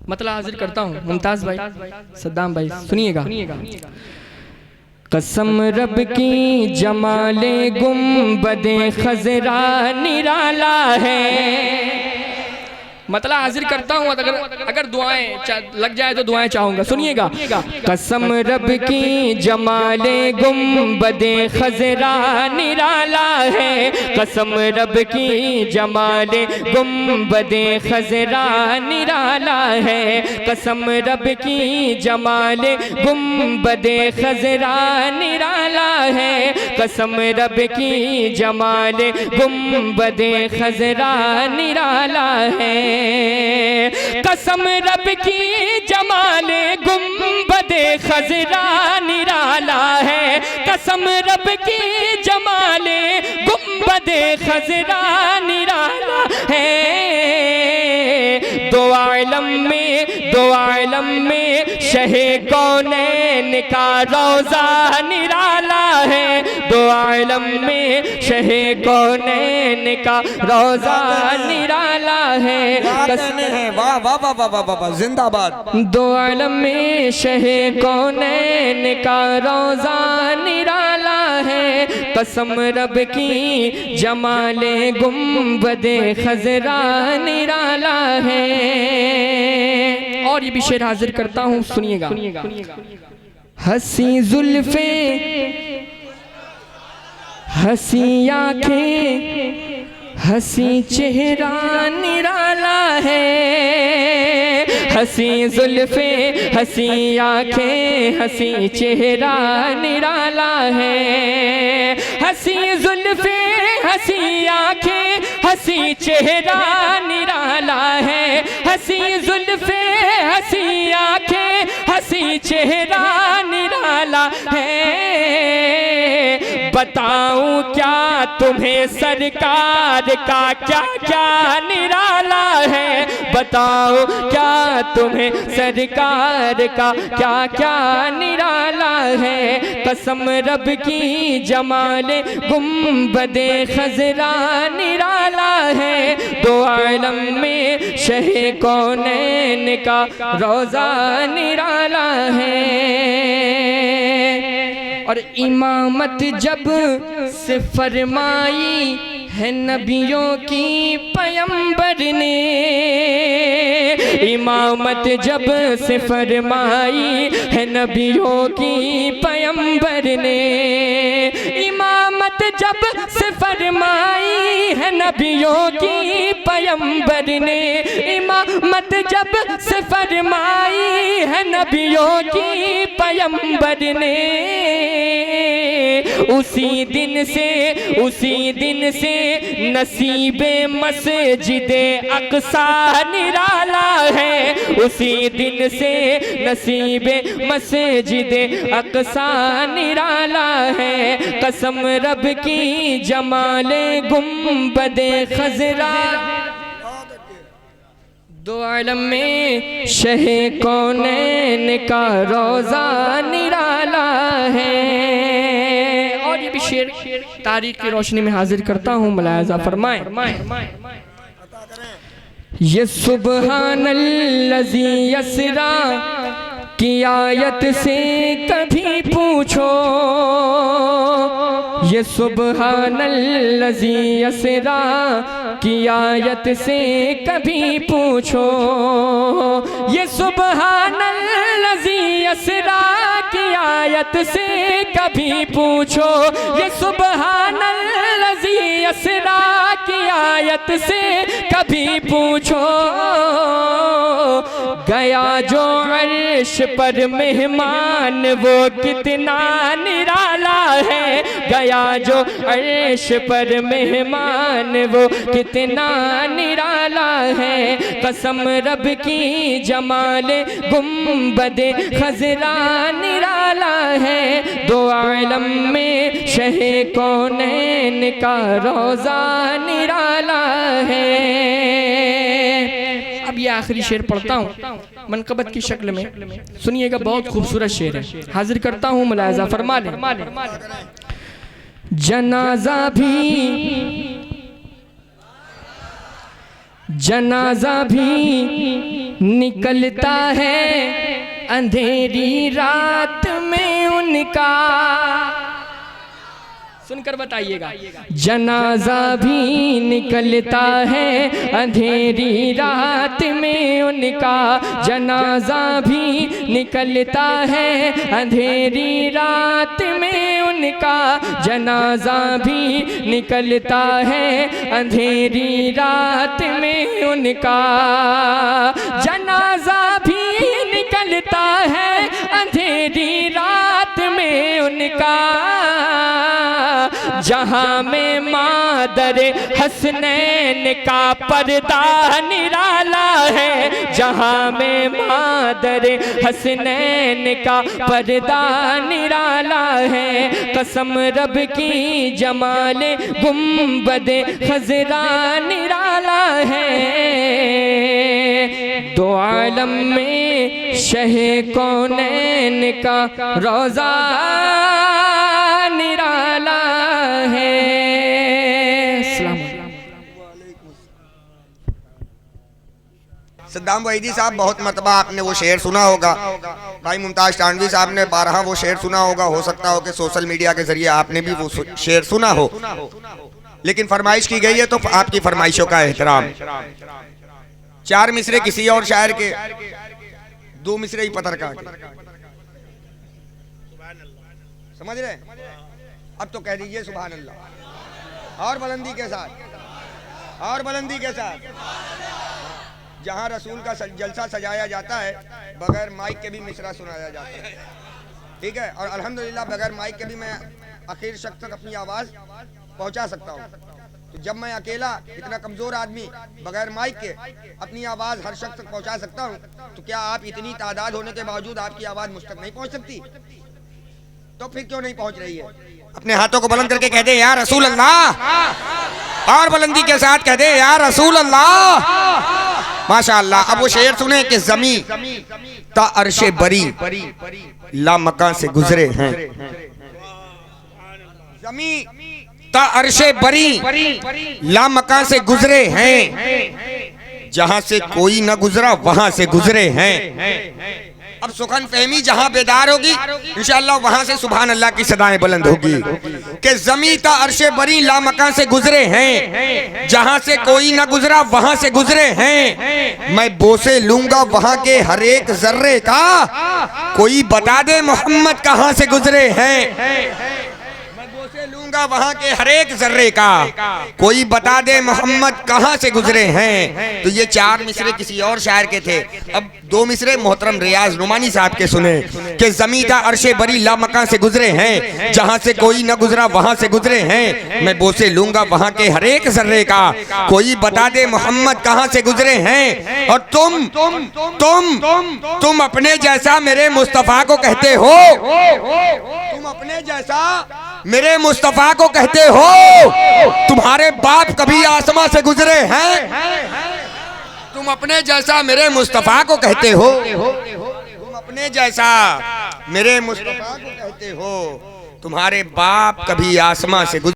मतलब हाजिर करता हूँ मुमताज भाई, सद्दाम भाई, सुनिएगा। कसम रब की जमाले गुंबदे खजरा निराला है। मतलब हाजिर करता हूँ, अगर दुआएं लग जाए तो दुआएं चाहूंगा, सुनिएगा। कसम रब की जमाले गुंबदे खजरा निराला है, कसम रब की जमाले गुंबदे खजरा निराला है, कसम रब की जमाले गुंबदे खजरा निराला है, कसम रब की जमाले गुंबदे खजरा निराला है। कसम रब की जमाले गुंबदे खजरा निराला है, कसम रब की जमाले गुंबदे खजरा निराला है। दो आलम में शहे कौनैन का रोजा निराला है, दो आलम में शहे कौनैन का रोजा निराला है। वाह वाह वाह वाह वाह वाह, जिंदाबाद। दो आलम में शहे कौनैन का रोजा निराला है, कसम रब की जमाले गुंबदे खजरा निराला है। और ये भी शेर हाजिर करता हूँ, सुनिएगा। हंसी जुल्फे हंसी आंखें हंसी चेहरा निराला है, हंसी जुल्फे हंसी आंखें हंसी चेहरा निराला है, हंसी जुल्फे हंसी आंखें हंसी चेहरा निराला है, हंसी जुल्फे हंसी आंखें हंसी चेहरा निराला है। बताऊं क्या तुम्हें सरकार का क्या क्या निराला है, बताओ क्या तुम्हें सरकार का क्या क्या निराला है। कसम रब की जमाले गुंबदे खजरा निराला है, दो आलम में शहे कौनैन का रोजा निराला है। और इमामत जब से फरमाई है नबियों की पैगंबर ने, इमामत जब से फरमाई है नबियों की पैगंबर ने, इमामत जब से फरमाई है नबियों की पैगंबर ने, इमामत जब से फरमाई है नबियों की पैगंबर ने। उसी दिन से नसीबे मस्जिदे अक्सा निराला है, उसी दिन से नसीबे मस्जिदे अक्सा निराला है। कसम रब की जमाले गुंबदे खजरा, दो आलम में शहे कौनैन का रोजा निराला है। और ये भी शेर तारीख की रोशनी में हाजिर करता हूँ, मुलाहिज़ा फरमाएं। ये सुब्हानल्लज़ी यसरा की आयत से कभी पूछो, ये सुब्हानल्लज़ी यसरा की आयत से कभी पूछो, ये सुब्हानल्लज़ी यसरा की आयत से कभी पूछो, ये सुब्हानल्लज़ी यसरा की आयत से कभी पूछो। गया जो अर्श पर मेहमान वो कितना निराला है, गया जो अर्श पर मेहमान वो कितना निराला है। कसम रब की जमाले गुंबदे खजरा निराला है, दो आलम में शहे कौनैन का रोजा निराला है। अब ये आखिरी शेर पढ़ता हूँ मनकबत की शक्ल में, सुनिएगा, बहुत खूबसूरत शेर है, हाजिर करता हूँ, मुलाहिज़ा फरमा लें। जनाजा भी जनाजा भी निकलता है अंधेरी रात में उनका। सुनकर बताइएगा। जनाजा भी निकलता है अंधेरी रात में उनका। जनाजा भी निकलता है अंधेरी रात में उनका। जनाजा भी निकलता है अंधेरी रात में उनका। जनाजा भी निकलता है अंधेरी रात में उनका। जहाँ में मादर हसनैन का पर्दा निराला है। जहाँ में मादर हसनैन का पर्दा निराला है। कसम रब की जमाले गुंबदे खजरा निराला है। दो आलम में शहे कौनैन का रोज़ा निराला है। सद्दाम वहीदी साहब, बहुत मरतबा आपने वो शेर सुना होगा। भाई मुमताज तानवी साहब ने 12 वो शेर सुना होगा। हो सकता हो कि सोशल मीडिया के जरिए आपने भी वो शेर सुना हो, लेकिन फरमाइश की गई है तो आपकी फरमाइशों का एहतराम। 4 मिसरे किसी और शायर के, 2 मिसरे ही पत्रकार के। समझ रहे? अब तो कह दीजिए सुभान अल्लाह, और बुलंदी के साथ, और बुलंदी के साथ। जहां रसूल का जलसा सजाया जाता है, बगैर माइक के भी मिसरा सुनाया जाता है। ठीक है, और अल्हम्दुलिल्लाह बगैर माइक के भी मैं आखिर शख्स तक अपनी आवाज़ पहुंचा सकता हूं। तो जब मैं अकेला, इतना कमज़ोर आदमी, बगैर माइक के अपनी आवाज़ हर शख्स तक पहुंचा सकता हूं, तो क्या आप इतनी तादाद होने के बावजूद आपकी आवाज़ मुझ तक नहीं पहुंच सकती? तो फिर क्यों नहीं पहुंच रही है? अपने हाथों को बुलंद करके कह दे या रसूल अल्लाह, और बुलंदी के साथ कह दे या रसूल अल्लाह। माशाअल्लाह। अब वो शेर सुने कि जमी ता अर्शे बरी ला मकान से गुजरे हैं। जमी ता अर्शे बरी ला मकान से गुजरे हैं। जहां से कोई न गुजरा वहां से गुजरे हैं। अब सुखन फहमी जहां बेदार होगी, इंशाअल्लाह वहां से सुभान अल्लाह की सदाएं बुलंद होगी कि ज़मी ता अर्शे बरी ला मकान से गुजरे हैं। जहां से कोई ना गुजरा वहां से गुजरे हैं। मैं बोसे लूंगा वहां के हर एक जर्रे का, कोई बता दे मोहम्मद कहां से गुजरे हैं। लूंगा वहां के हर एक जर्रे का, कोई बता दे मोहम्मद कहां से गुजरे हैं। तो ये 4 मिसरे किसी और शायर के थे। अब 2 मिसरे मोहतरम रियाज नुमानी साहब के सुने कि ज़मीदा अर्शे बरी ला मकान से गुजरे हैं। जहां से कोई न गुजरा वहां से गुजरे हैं। मैं बोसे लूंगा वहां के हर एक जर्रे का, कोई बता दे मोहम्मद कहां से गुजरे हैं। और तुम अपने जैसा मेरे मुस्तफा को कहते हो, तुम अपने जैसा मेरे मुस्तफा को कहते हो। तुम्हारे बाप कभी आसमां से गुजरे हैं। तुम अपने जैसा मेरे मुस्तफा को कहते हो, तुम अपने जैसा मेरे मुस्तफा को कहते हो। तुम्हारे बाप कभी आसमां से गुजरे